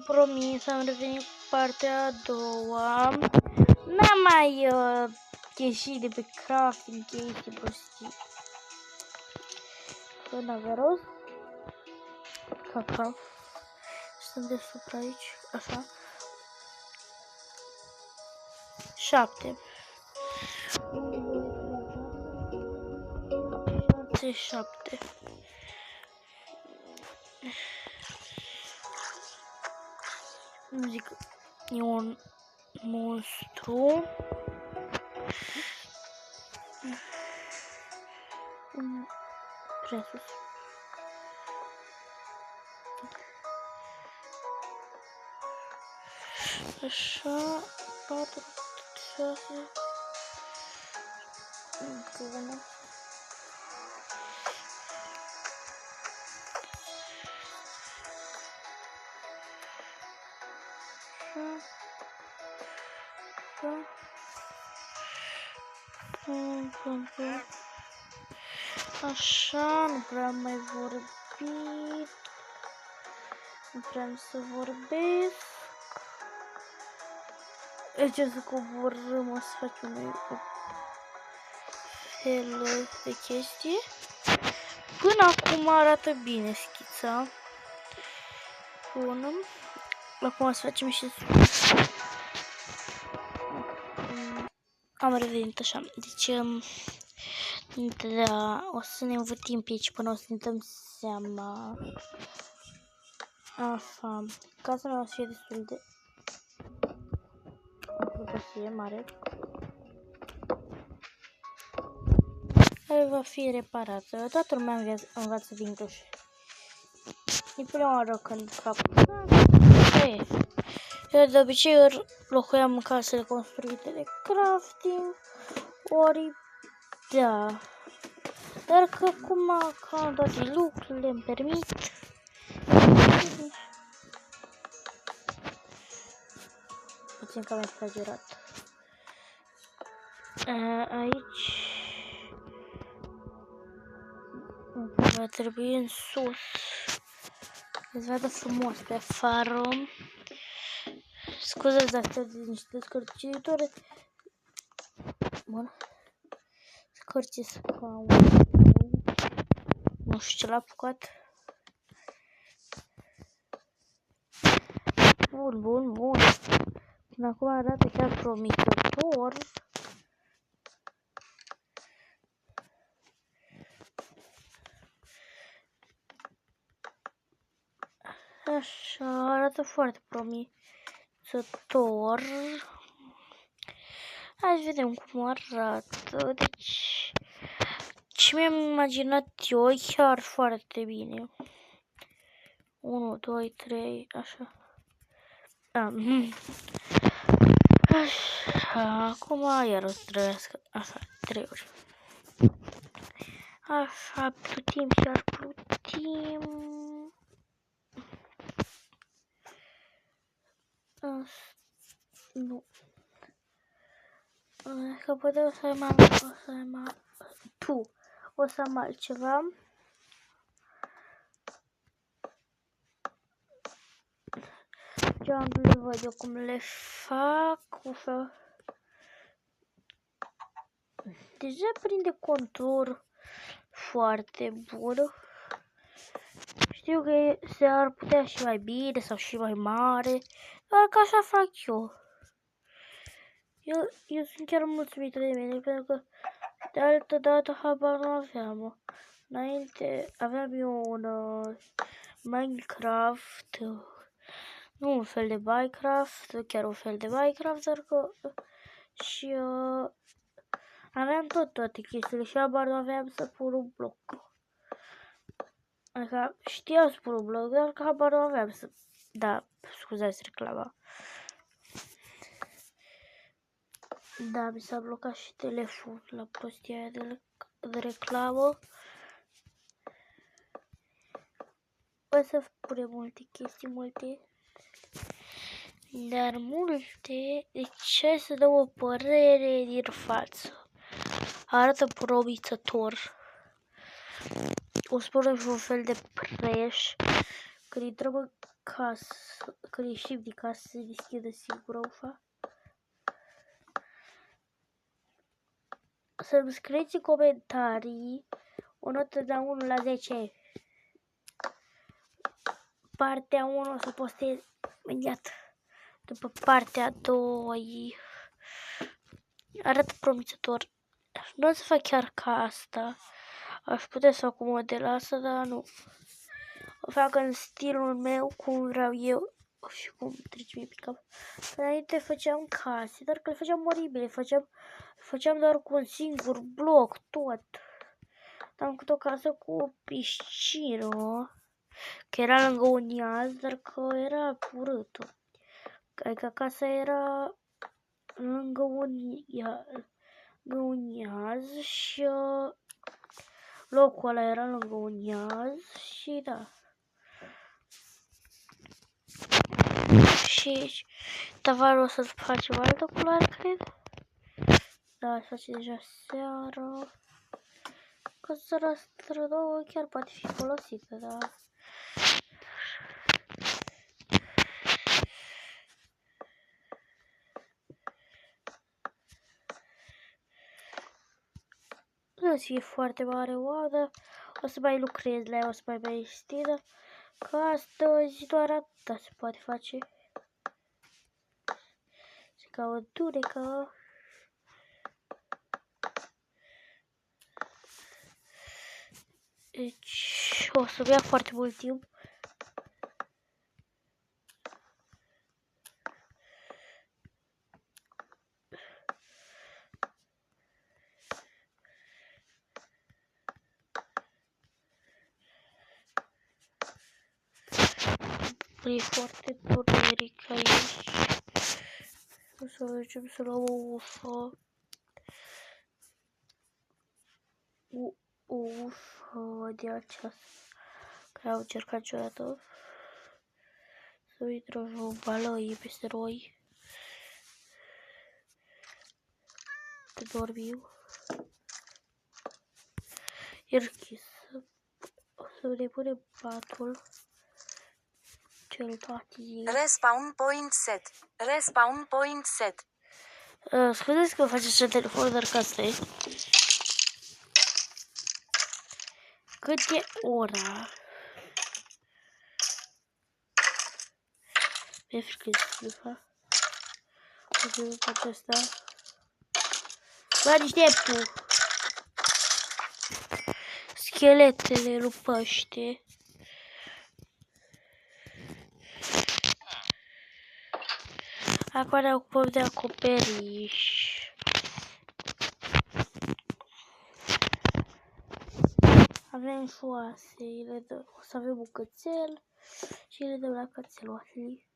Promis, am revenit cu partea a doua. N-am mai ieșit de pe crafting, chestii prostii. Că n-avea rost. Cacao. Sunt deasupra aici, așa. 7. 7. Nu zic, e un monstru. Prea sus. Așa, 4, 6, încă una. Așa, nu prea am mai vorbit. Nu prea am să vorbesc. Deci o să coborâm, o să facem un fel de chestie. Până acum arată bine schița. Bun. Acum o să facem și am revenit așa. Deci da, o să ne învârtim pe aici până o să ne dăm seama. Așa, casa mea o să fie destul de... O să fie mare. Va fi reparată. Toată lumea învață din greșeli. E prima oară când fac. Eu de obicei ori locuiam în casele construite de crafting, ori da. Dar că acum ca toate lucrurile îmi permit. Puțin că am exagerat. Aici va trebui în sus. Să vadă frumos pe afară. Scuzați astea de niște descărcitoare. Bun. Scorci scaun. Nu știu ce l-a apucat. Bun. Până acum arată chiar promițător. Așa, arată foarte promițător. Hai să vedem cum arată. Deci, ce mi-am imaginat eu, chiar foarte bine. 1, 2, 3, așa. Așa, acum iar o să trăiască, așa, 3 ori. Așa, plutim și iar plutim. Nu. Că poate o să am altceva. Le văd eu cum le fac. Deja prinde contur foarte bun. Știu că se ar putea și mai bine sau și mai mare, dar că așa fac eu. Eu sunt chiar mulțumită de mine, pentru că de altă dată habar nu aveam. Înainte aveam eu un Minecraft, nu un fel de Minecraft, chiar un fel de Minecraft, dar că și aveam toate chestiile și habar nu aveam să pun un bloc. Adică știam să pun un bloc, dar că habar nu aveam să... Da, scuzați reclama. Da, mi s-a blocat și telefonul la prostia aia de reclamă. O să punem multe chestii, dar multe. Deci hai să dăm o părere din față. Arată promițător. O să punem și un fel de preș. Când intrăm în casă, când ieșim din casă, se deschide singură ușa. Să-mi scrieți în comentarii o notă de la 1 la 10. Partea 1 o să postez imediat după partea 2. Arată promițător. Nu o să fac chiar ca asta. Aș putea să fac un model asta, dar nu. O fac în stilul meu, cum vreau eu și cum trece mie pe cap. Înainte făceam case, dar că le făceam oribile. Făceam doar cu un singur bloc, tot. Am făcut o casă cu o piscină, că era lângă un iaz, dar că era urâtă. Adică casa era lângă un iaz și locul ăla era lângă un iaz și da. Și tavanul o să-l facem altă culoare, cred. Da, se face deja seara. Că seara asta două chiar poate fi folosită, da. Nu o să fie foarte mare oadă, o să mai lucrez la ea, o să mai extindă, că astăzi doar atâta se poate face. Se ca o durecă. Deci o să-mi ia foarte mult timp. E foarte întuneric aici. O să mergem să luăm o ușă. O ușă de aceasta, care au încercat niciodată. Să intră o balăie peste noi. Să dormim. E închis. O să ne punem patul. Respawn point set. Respawn point set. Scuzați că faceți în telefon, dar că asta e. Cât e ora? Mi-e frică de fapt. O să fac asta. Bă, niște pu. Scheletele lui Paște. Acum ne ocupăm de acoperiș. Avem șoase, o să avem un cățel și le dăm la cățeloasele.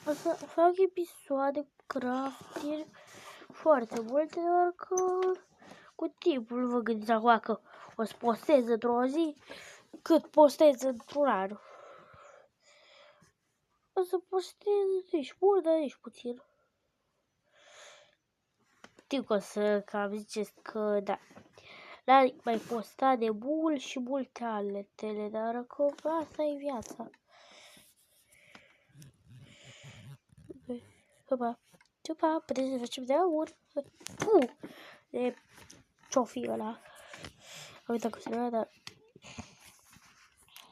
O să fac episoade cu crafting foarte multe, doar că cu timpul nu vă gândiți acum că o să postez într-o zi cât postez într-un an. O să postez nici mult, dar nici puțin. Știu că o să cam ziceți că da. N-ai mai postat de mult și multe altele, dar că asta e viața. Pupa, puteți să facem de aur. De ce-o fi ăla? Am uitat cum se numea, dar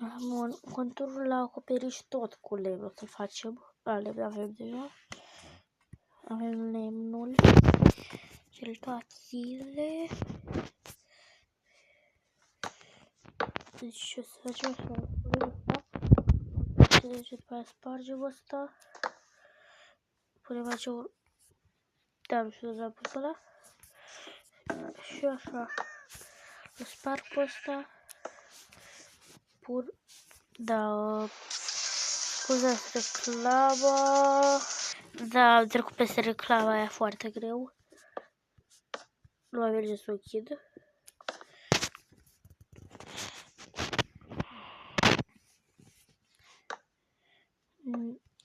am un conturul la acoperiș tot cu lemn. O să facem. Lemn avem deja. Avem lemnul. Celtoachile. Deci o să facem așa. Deci după aia spargem ăsta. Punem aici un... Da, nu știu de la pus pe ăla. Și așa. Îl sparg pe ăsta. Pun... Da... Scuzați reclama. Da, am trecut peste reclama aia foarte greu. Nu mai merge să o închid.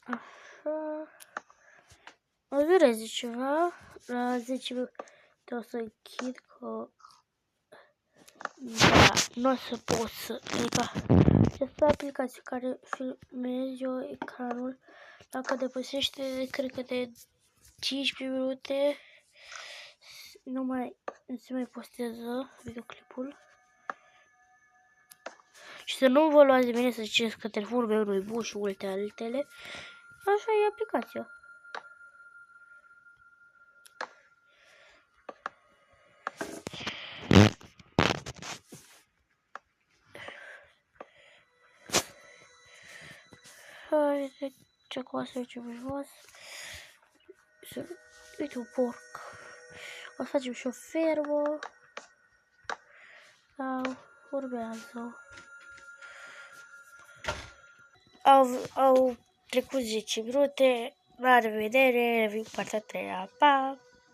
Așa. O dureze ceva. La 10 minute o să închid că... Da, nu o să pot să... Adică Această aplicație care filmez eu ecranul, dacă depășește, cred că de 15 minute, nu se mai postează videoclipul. Și să nu vă luați de mine să ziceți că telefonul meu nu e bun și multe altele. Așa e aplicația. Haide, ce cu asta facem jos. Uite un porc. O să facem și o fermă. Sau urmează. Au trecut 10 minute. La revedere, revin partea a treia. Pa!